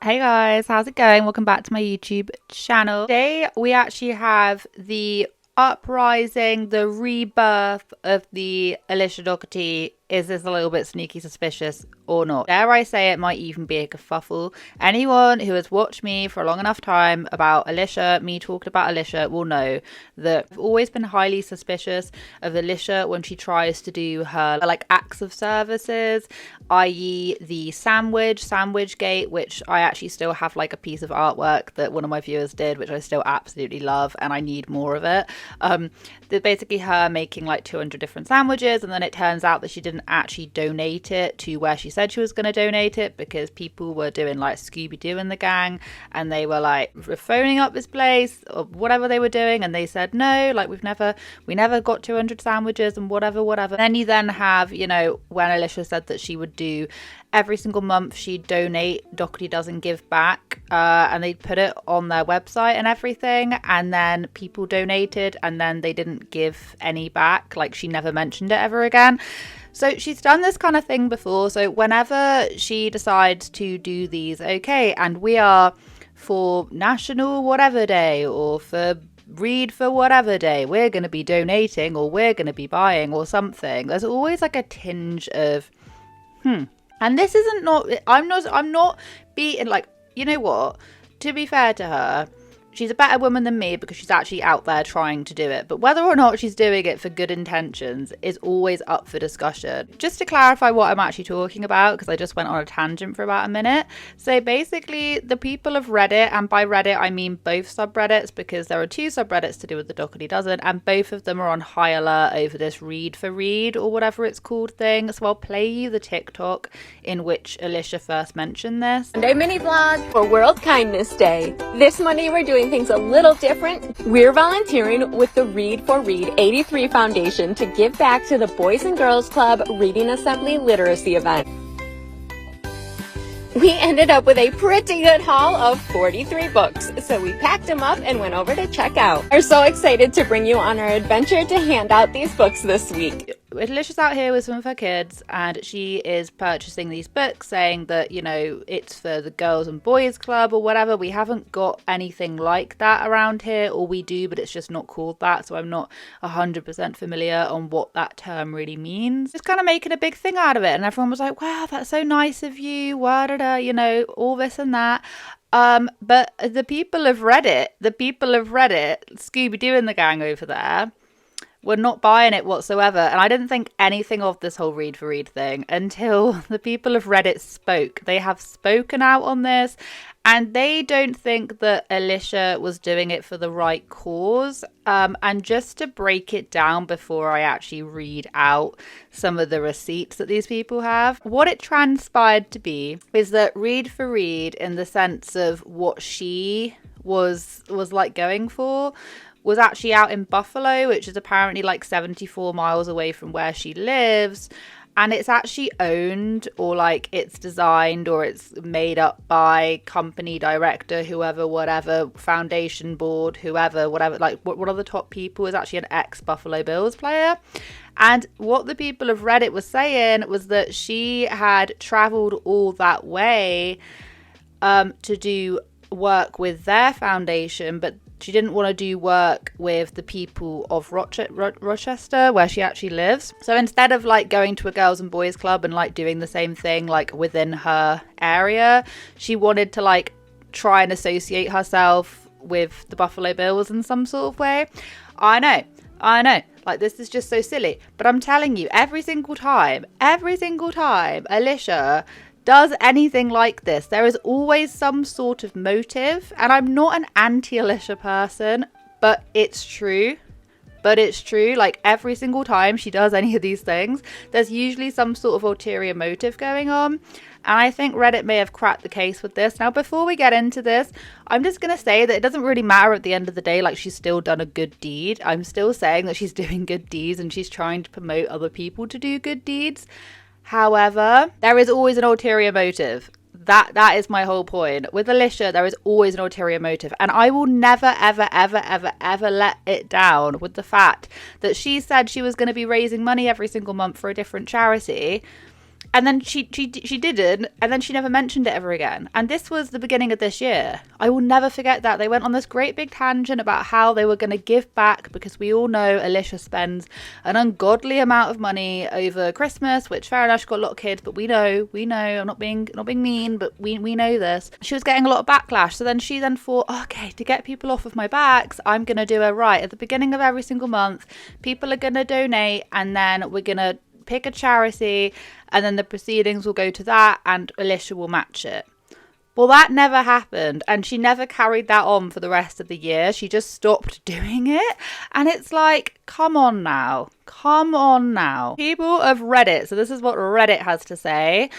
Hey guys, how's it going? Welcome back to my YouTube channel. Today we actually have the uprising, the rebirth of the Alicia Dougherty. Is this a little bit sneaky suspicious or not? Dare I say it might even be a kerfuffle. Anyone who has watched me for a long enough time about Alicia, me talking about Alicia, will know that I've always been highly suspicious of Alicia when she tries to do her like acts of services, i.e. the sandwich gate, which I actually still have like a piece of artwork that one of my viewers did, which I still absolutely love and I need more of it. They're basically her making like 200 different sandwiches, and then it turns out that she didn't actually donate it to where she said she was going to donate it because people were doing like Scooby-Doo in the gang and they were like phoning up this place or whatever they were doing, and they said no, like we never got 200 sandwiches and whatever. Then you then have, you know, when Alicia said that she would do every single month she'd donate Dougherty Doesn't Give Back, and they'd put it on their website and everything, and then people donated and then they didn't give any back. Like, she never mentioned it ever again. So she's done this kind of thing before. So whenever she decides to do these, okay, and we are for National Whatever Day or for Read for Whatever Day, we're going to be donating or we're going to be buying or something, there's always like a tinge of and this isn't not I'm not beating, like, you know what, to be fair to her, she's a better woman than me because she's actually out there trying to do it. But whether or not she's doing it for good intentions is always up for discussion. Just to clarify what I'm actually talking about, because I just went on a tangent for about a minute. So basically, the people of Reddit, and by Reddit I mean both subreddits, because there are two subreddits to do with the Dougherty Dozen, and both of them are on high alert over this read for read or whatever it's called thing. So I'll play you the TikTok in which Alicia first mentioned this. Monday mini vlog for World Kindness Day. This Monday we're doing things a little different. We're volunteering with the Read for Read 83 Foundation to give back to the Boys and Girls Club Reading Assembly Literacy event. We ended up with a pretty good haul of 43 books, so we packed them up and went over to check out. We're so excited to bring you on our adventure to hand out these books this week. Alicia's out here with some of her kids and she is purchasing these books saying that, you know, it's for the Girls and Boys Club or whatever. We haven't got anything like that around here, or we do, but it's just not called that, so I'm not 100% familiar on what that term really means. Just kind of making a big thing out of it, and everyone was like, wow, that's so nice of you, you know, all this and that. But the people of Reddit, Scooby-Doo and the gang over there, were not buying it whatsoever. And I didn't think anything of this whole read for read thing until the people of Reddit spoke. They have spoken out on this, and they don't think that Alicia was doing it for the right cause. And just to break it down before I actually read out some of the receipts that these people have, what it transpired to be is that read for read, in the sense of what she was like going for, was actually out in Buffalo, which is apparently like 74 miles away from where she lives. And it's actually owned, or like it's designed, or it's made up by company director, whoever, whatever, foundation board, whoever, whatever, like one of the top people is actually an ex-Buffalo Bills player. And what the people of Reddit were saying was that she had traveled all that way to do work with their foundation, but she didn't want to do work with the people of Rochester, where she actually lives. So instead of like going to a girls and boys club and like doing the same thing like within her area, she wanted to like try and associate herself with the Buffalo Bills in some sort of way. I know. Like, this is just so silly. But I'm telling you, every single time, Alicia does anything like this, there is always some sort of motive. And I'm not an anti-Alicia person, but it's true. Like, every single time she does any of these things, there's usually some sort of ulterior motive going on. And I think Reddit may have cracked the case with this. Now, before we get into this, I'm just going to say that it doesn't really matter at the end of the day. Like, she's still done a good deed. I'm still saying that she's doing good deeds and she's trying to promote other people to do good deeds. However, there is always an ulterior motive. That is my whole point. With Alicia, there is always an ulterior motive. And I will never, ever, ever, ever, ever let it down with the fact that she said she was going to be raising money every single month for a different charity. And then she didn't, and then she never mentioned it ever again. And this was the beginning of this year. I will never forget that. They went on this great big tangent about how they were going to give back, because we all know Alicia spends an ungodly amount of money over Christmas, which fair enough, she's got a lot of kids, but we know, I'm not being mean, but we know this. She was getting a lot of backlash. So then she thought, okay, to get people off of my backs, I'm going to do it right. At the beginning of every single month, people are going to donate, and then we're going to pick a charity, and then the proceedings will go to that, and Alicia will match it. Well, that never happened, and she never carried that on for the rest of the year. She just stopped doing it, and it's like, come on now. People of Reddit, so this is what Reddit has to say.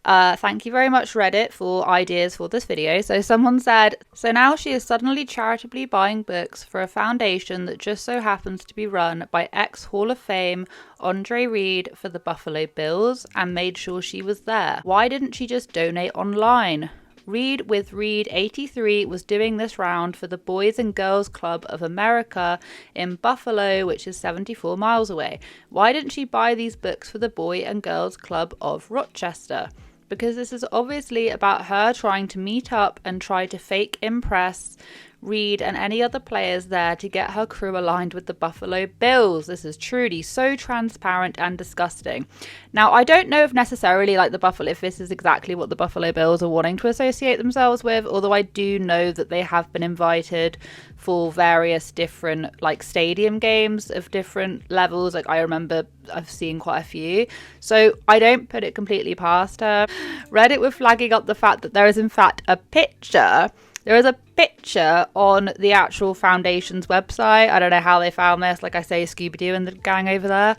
Thank you very much, Reddit, for ideas for this video. So someone said, so now she is suddenly charitably buying books for a foundation that just so happens to be run by ex-Hall of Fame Andre Reed for the Buffalo Bills, and made sure she was there. Why didn't she just donate online? Reed with Reed 83 was doing this round for the Boys and Girls Club of America in Buffalo, which is 74 miles away. Why didn't she buy these books for the Boy and Girls Club of Rochester? Because this is obviously about her trying to meet up and try to fake impress Reed and any other players there to get her crew aligned with the Buffalo Bills. This is truly so transparent and disgusting. Now, I don't know if necessarily if this is exactly what the Buffalo Bills are wanting to associate themselves with, although I do know that they have been invited for various different stadium games of different levels. I remember I've seen quite a few, so I don't put it completely past her. Reddit were flagging up the fact that there is in fact a picture. There is a picture on the actual foundation's website. I don't know how they found this. Like I say, Scooby-Doo and the gang over there.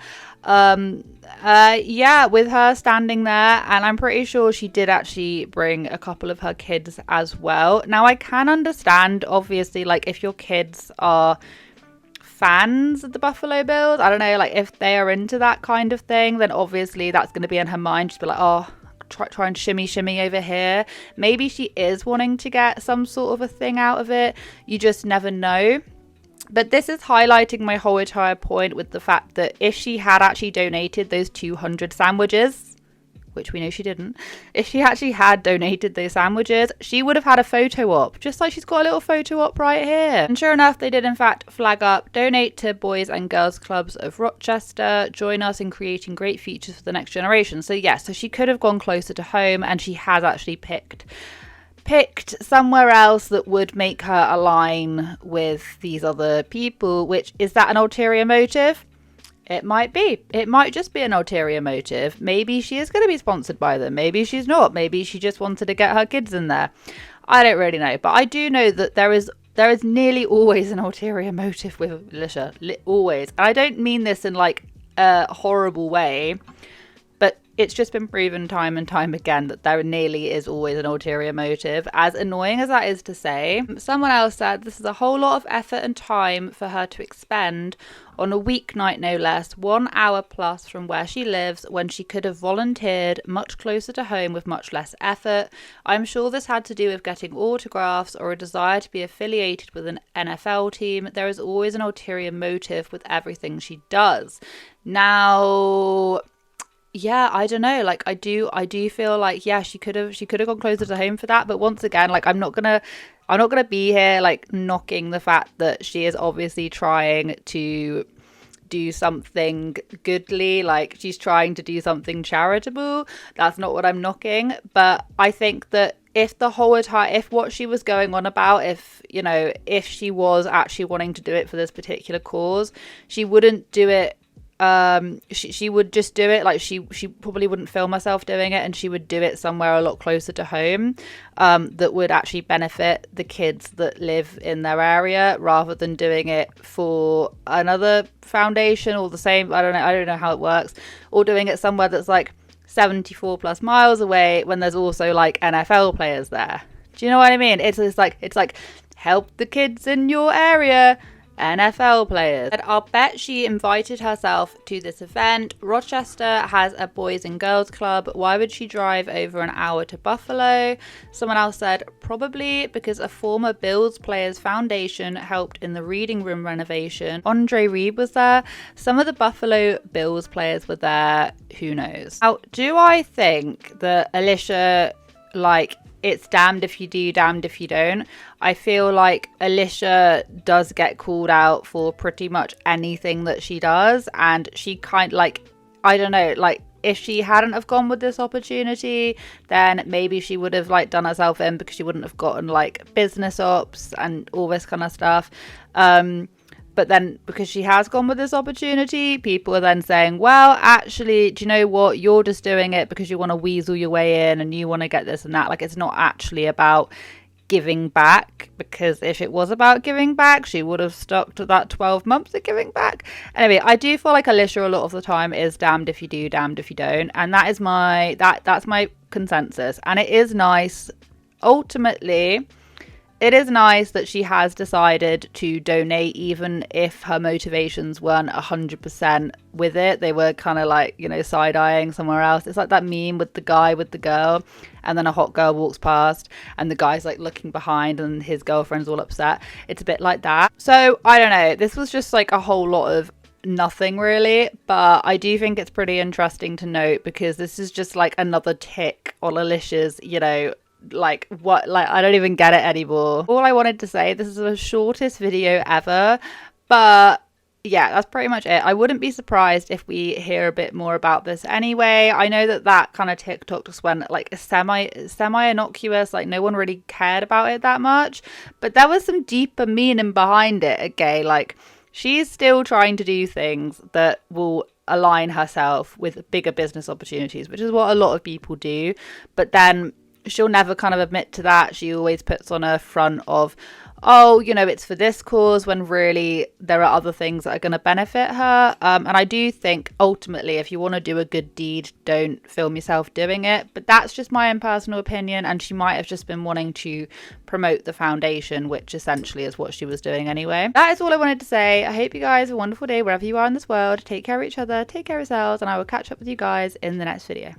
With her standing there. And I'm pretty sure she did actually bring a couple of her kids as well. Now, I can understand, obviously, if your kids are fans of the Buffalo Bills, I don't know, if they are into that kind of thing, then obviously that's going to be in her mind. She'll be like, oh, try and shimmy over here. Maybe she is wanting to get some sort of a thing out of it. You just never know. But this is highlighting my whole entire point with the fact that if she had actually donated those 200 sandwiches, which we know she didn't, if she actually had donated those sandwiches, she would have had a photo op, just like she's got a little photo op right here. And sure enough, they did in fact flag up, donate to Boys and Girls Clubs of Rochester, join us in creating great futures for the next generation. So yeah, so she could have gone closer to home, and she has actually picked somewhere else that would make her align with these other people. Which, is that an ulterior motive? It might be. It might just be an ulterior motive. Maybe she is going to be sponsored by them. Maybe she's not. Maybe she just wanted to get her kids in there. I don't really know. But I do know that there is nearly always an ulterior motive with Alicia. Always. And I don't mean this in a horrible way. But it's just been proven time and time again that there nearly is always an ulterior motive. As annoying as that is to say, someone else said this is a whole lot of effort and time for her to expend on a weeknight, no less, 1 hour plus from where she lives, when she could have volunteered much closer to home with much less effort. I'm sure this had to do with getting autographs or a desire to be affiliated with an NFL team. There is always an ulterior motive with everything she does. Now, yeah, I don't know. I do feel like, yeah, she could have gone closer to home for that. But once again, I'm not gonna be here knocking the fact that she is obviously trying to do something goodly. She's trying to do something charitable. That's not what I'm knocking. But I think that if what she was going on about, if she was actually wanting to do it for this particular cause, she wouldn't do it. She would just do it. She probably wouldn't film herself doing it, and she would do it somewhere a lot closer to home, that would actually benefit the kids that live in their area, rather than doing it for another foundation or the same. I don't know how it works, or doing it somewhere that's 74 plus miles away when there's also NFL players there. Do you know what I mean? It's like help the kids in your area. NFL players. And I'll bet she invited herself to this event. Rochester has a boys and girls club. Why would she drive over an hour to Buffalo? Someone else said probably because a former Bills player's foundation helped in the reading room renovation. Andre Reed was there. Some of the Buffalo Bills players were there. Who knows? Now, do I think that Alicia, like, it's damned if you do, damned if you don't? I feel like Alicia does get called out for pretty much anything that she does, and she kind of, like, I don't know, like, if she hadn't have gone with this opportunity, then maybe she would have, like, done herself in because she wouldn't have gotten, like, business ops and all this kind of stuff. But then because she has gone with this opportunity, people are then saying, well, actually, do you know what? You're just doing it because you want to weasel your way in and you want to get this and that. Like, it's not actually about giving back, because if it was about giving back, she would have stuck to that 12 months of giving back. Anyway, I do feel like Alicia a lot of the time is damned if you do, damned if you don't. And that is that's my consensus. And it is nice, ultimately, it is nice that she has decided to donate, even if her motivations weren't 100% with it. They were kind of like, you know, side-eyeing somewhere else. It's like that meme with the guy with the girl, and then a hot girl walks past and the guy's like looking behind and his girlfriend's all upset. It's a bit like that. So I don't know. This was just like a whole lot of nothing really, but I do think it's pretty interesting to note, because this is just like another tick on Alicia's, you know, like what, like I don't even get it anymore. All I wanted to say, this is the shortest video ever, but yeah, that's pretty much it. I wouldn't be surprised if we hear a bit more about this anyway. I know that kind of TikTok just went like semi innocuous, like no one really cared about it that much, but there was some deeper meaning behind it. Okay, like she's still trying to do things that will align herself with bigger business opportunities, which is what a lot of people do, but then she'll never kind of admit to that. She always puts on a front of, oh, you know, it's for this cause, when really there are other things that are going to benefit her. And I do think ultimately, if you want to do a good deed, don't film yourself doing it. But that's just my own personal opinion. And she might have just been wanting to promote the foundation, which essentially is what she was doing anyway. That is all I wanted to say. I hope you guys have a wonderful day wherever you are in this world. Take care of each other, take care of yourselves, and I will catch up with you guys in the next video.